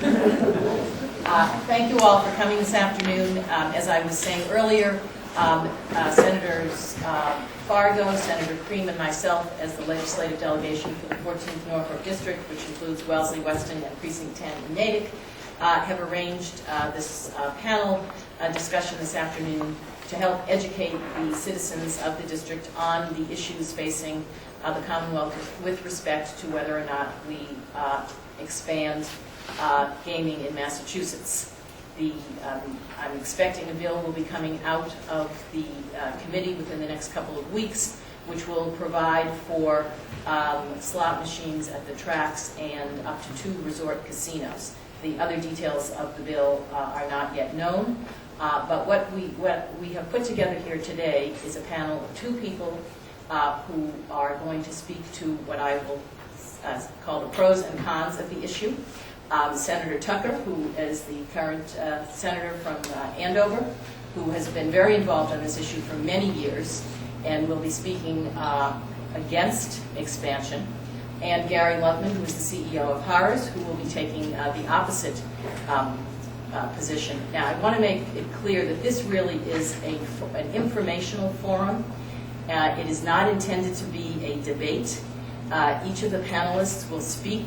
Thank you all for coming this afternoon. As I was saying earlier, Senators Fargo, Senator Cream, and myself, as the legislative delegation for the 14th Norfolk District, which includes Wellesley, Weston, and Precinct 10 in Natick, have arranged this panel discussion this afternoon to help educate the citizens of the district on the issues facing the Commonwealth with respect to whether or not we expand gaming in Massachusetts. I'm expecting a bill will be coming out of the committee within the next couple of weeks, which will provide for slot machines at the tracks and up to 2 resort casinos. The other details of the bill are not yet known, but what we have put together here today is a panel of 2 people who are going to speak to what I will call the pros and cons of the issue. Senator Tucker, who is the current senator from Andover, who has been very involved on this issue for many years and will be speaking against expansion, and Gary Loveman, who is the CEO of Harrahs, who will be taking the opposite position. Now, I want to make it clear that this really is an informational forum. It is not intended to be a debate. Each of the panelists will speak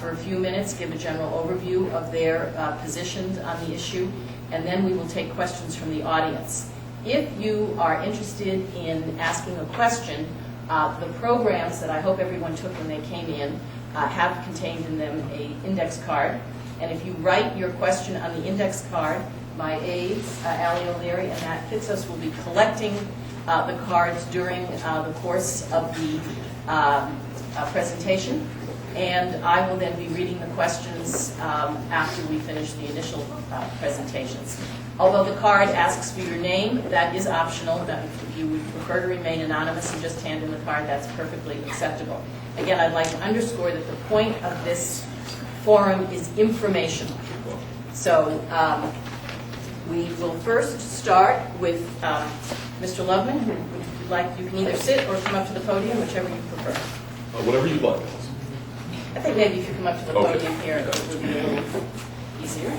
for a few minutes, give a general overview of their positions on the issue, and then we will take questions from the audience. If you are interested in asking a question, the programs that I hope everyone took when they came in have contained in them an index card, and if you write your question on the index card, my aides, Allie O'Leary and Matt Fitzos, will be collecting the cards during the course of the presentation, and I will then be reading the questions after we finish the initial presentations. Although the card asks for your name, that is optional. If you would prefer to remain anonymous and just hand in the card, that's perfectly acceptable. Again, I'd like to underscore that the point of this forum is informational. So we will first start with Mr. Loveman, who would like, you can either sit or come up to the podium, whichever you prefer. Whatever you'd like. I think maybe if you come up to the podium here, it would be a little easier.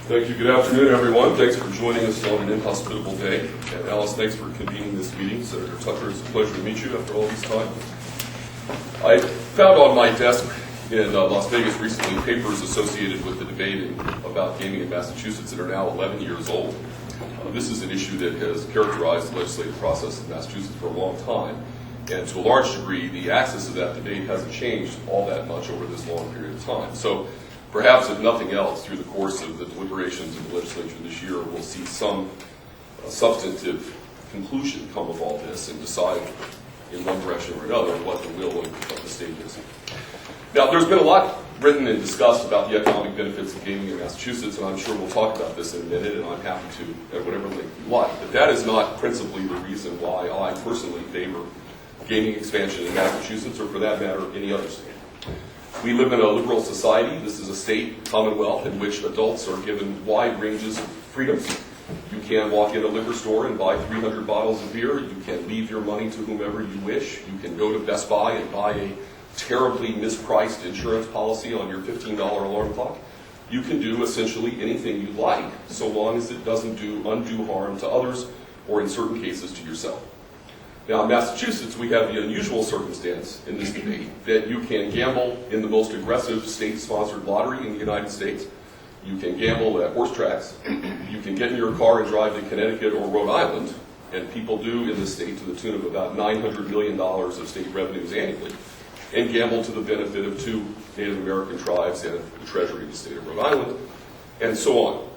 Thank you. Good afternoon, everyone. Thanks for joining us on an inhospitable day. And Alice, thanks for convening this meeting. Senator Tucker, it's a pleasure to meet you after all this time. I found on my desk in Las Vegas recently papers associated with the debate about gaming in Massachusetts that are now 11 years old. This is an issue that has characterized the legislative process in Massachusetts for a long time. And to a large degree, the axis of that debate hasn't changed all that much over this long period of time. So perhaps, if nothing else, through the course of the deliberations in the legislature this year, we'll see some substantive conclusion come of all this and decide in one direction or another what the will of the state is. Now, there's been a lot written and discussed about the economic benefits of gaming in Massachusetts, and I'm sure we'll talk about this in a minute, and I'm happy to at whatever length you like. But that is not principally the reason why I personally favor gaming expansion in Massachusetts, or for that matter, any other state. We live in a liberal society. This is a state, commonwealth, in which adults are given wide ranges of freedoms. You can walk in a liquor store and buy 300 bottles of beer. You can leave your money to whomever you wish. You can go to Best Buy and buy a terribly mispriced insurance policy on your $15 alarm clock. You can do essentially anything you like, so long as it doesn't do undue harm to others, or in certain cases to yourself. Now, in Massachusetts, we have the unusual circumstance in this debate that you can gamble in the most aggressive state-sponsored lottery in the United States. You can gamble at horse tracks. You can get in your car and drive to Connecticut or Rhode Island, and people do in this state to the tune of about $900 million of state revenues annually, and gamble to the benefit of 2 Native American tribes and the Treasury of the state of Rhode Island, and so on.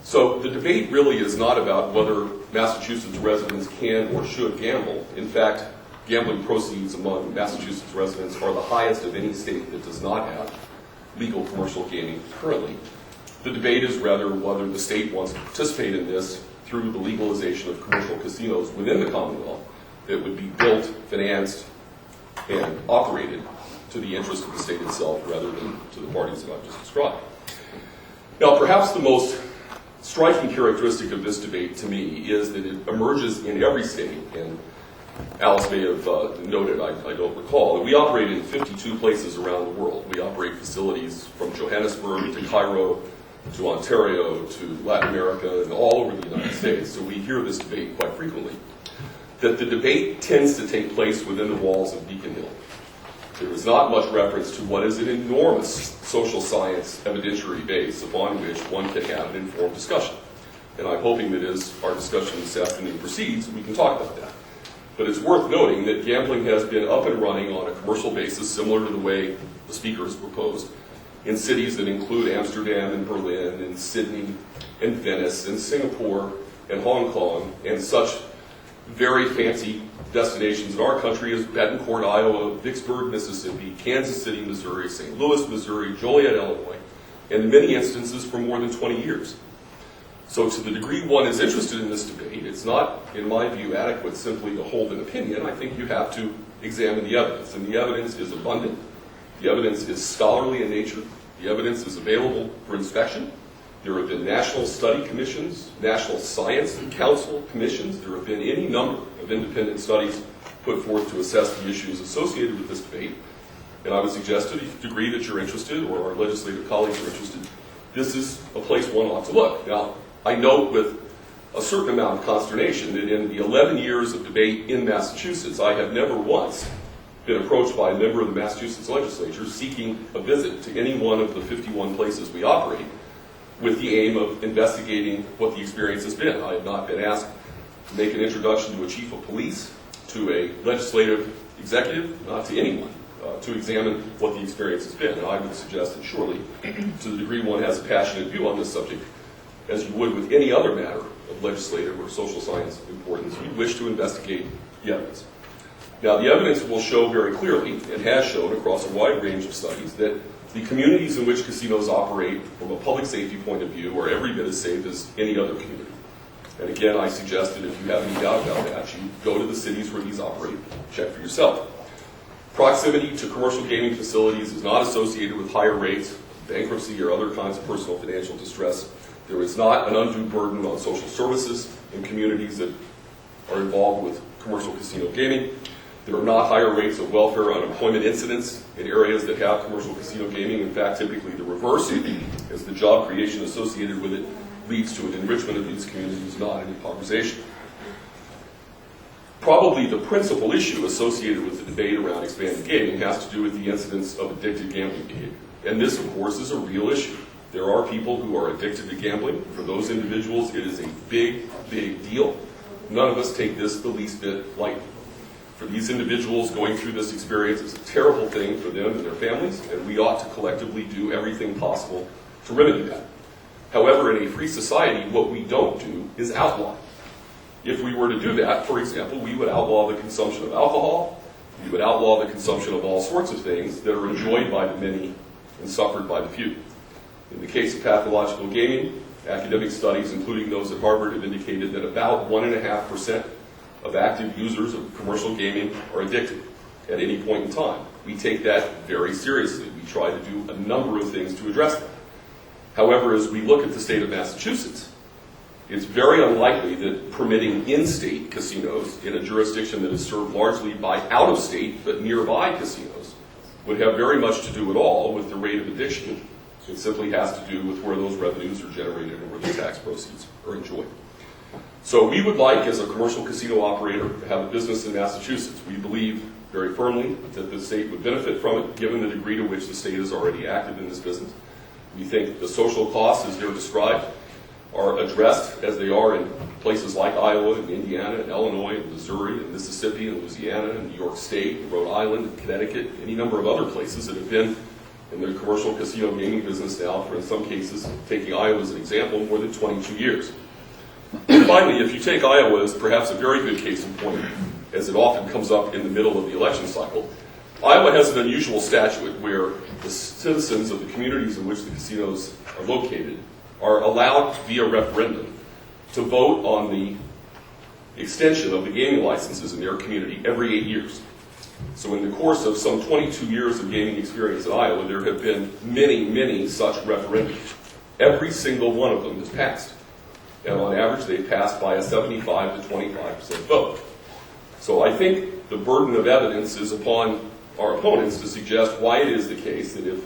So the debate really is not about whether Massachusetts residents can or should gamble. In fact, gambling proceeds among Massachusetts residents are the highest of any state that does not have legal commercial gaming currently. The debate is rather whether the state wants to participate in this through the legalization of commercial casinos within the Commonwealth that would be built, financed, and operated to the interest of the state itself rather than to the parties that I've just described. Now, perhaps the most striking characteristic of this debate to me is that it emerges in every state, and Alice may have noted, I don't recall, that we operate in 52 places around the world. We operate facilities from Johannesburg to Cairo to Ontario to Latin America and all over the United States, so we hear this debate quite frequently. That the debate tends to take place within the walls of Beacon Hill. There is not much reference to what is an enormous social science evidentiary base upon which one can have an informed discussion. And I'm hoping that as our discussion this afternoon proceeds, we can talk about that. But it's worth noting that gambling has been up and running on a commercial basis, similar to the way the speaker has proposed, in cities that include Amsterdam and Berlin and Sydney and Venice and Singapore and Hong Kong and such very fancy destinations in our country as Betancourt, Iowa, Vicksburg, Mississippi, Kansas City, Missouri, St. Louis, Missouri, Joliet, Illinois, and in many instances for more than 20 years. So to the degree one is interested in this debate, it's not, in my view, adequate simply to hold an opinion. I think you have to examine the evidence, and the evidence is abundant. The evidence is scholarly in nature. The evidence is available for inspection. There have been national study commissions, national science and council commissions. There have been any number of independent studies put forth to assess the issues associated with this debate. And I would suggest to the degree that you're interested, or our legislative colleagues are interested, this is a place one ought to look. Now, I note with a certain amount of consternation that in the 11 years of debate in Massachusetts, I have never once been approached by a member of the Massachusetts legislature seeking a visit to any one of the 51 places we operate with the aim of investigating what the experience has been. I have not been asked to make an introduction to a chief of police, to a legislative executive, not to anyone, to examine what the experience has been. And I would suggest that surely, to the degree one has a passionate view on this subject, as you would with any other matter of legislative or social science importance, you wish to investigate the evidence. Now, the evidence will show very clearly, and has shown across a wide range of studies, that the communities in which casinos operate from a public safety point of view are every bit as safe as any other community. And again, I suggest that if you have any doubt about that, you go to the cities where these operate, check for yourself. Proximity to commercial gaming facilities is not associated with higher rates, bankruptcy, or other kinds of personal financial distress. There is not an undue burden on social services in communities that are involved with commercial casino gaming. There are not higher rates of welfare unemployment incidents in areas that have commercial casino gaming. In fact, typically the reverse, as the job creation associated with it leads to an enrichment of these communities, not an impoverization. Probably the principal issue associated with the debate around expanded gaming has to do with the incidence of addicted gambling behavior. And this, of course, is a real issue. There are people who are addicted to gambling. For those individuals, it is a big, big deal. None of us take this the least bit lightly. For these individuals, going through this experience is a terrible thing for them and their families, and we ought to collectively do everything possible to remedy that. However, in a free society, what we don't do is outlaw. If we were to do that, for example, we would outlaw the consumption of alcohol, we would outlaw the consumption of all sorts of things that are enjoyed by the many and suffered by the few. In the case of pathological gaming, academic studies, including those at Harvard, have indicated that about 1.5% of active users of commercial gaming are addicted at any point in time. We take that very seriously. We try to do a number of things to address that. However, as we look at the state of Massachusetts, it's very unlikely that permitting in-state casinos in a jurisdiction that is served largely by out-of-state but nearby casinos would have very much to do at all with the rate of addiction. It simply has to do with where those revenues are generated and where the tax proceeds are enjoyed. So we would like, as a commercial casino operator, to have a business in Massachusetts. We believe very firmly that the state would benefit from it, given the degree to which the state is already active in this business. We think the social costs, as they're described, are addressed as they are in places like Iowa and Indiana and Illinois and Missouri and Mississippi and Louisiana and New York State and Rhode Island and Connecticut, any number of other places that have been in the commercial casino gaming business now for, in some cases, taking Iowa as an example, more than 22 years. And finally, if you take Iowa as perhaps a very good case in point, as it often comes up in the middle of the election cycle, Iowa has an unusual statute where the citizens of the communities in which the casinos are located are allowed via referendum to vote on the extension of the gaming licenses in their community every 8 years. So in the course of some 22 years of gaming experience in Iowa, there have been many, many such referendums. Every single one of them has passed. And on average, they've passed by a 75 to 25% vote. So I think the burden of evidence is upon our opponents to suggest why it is the case that if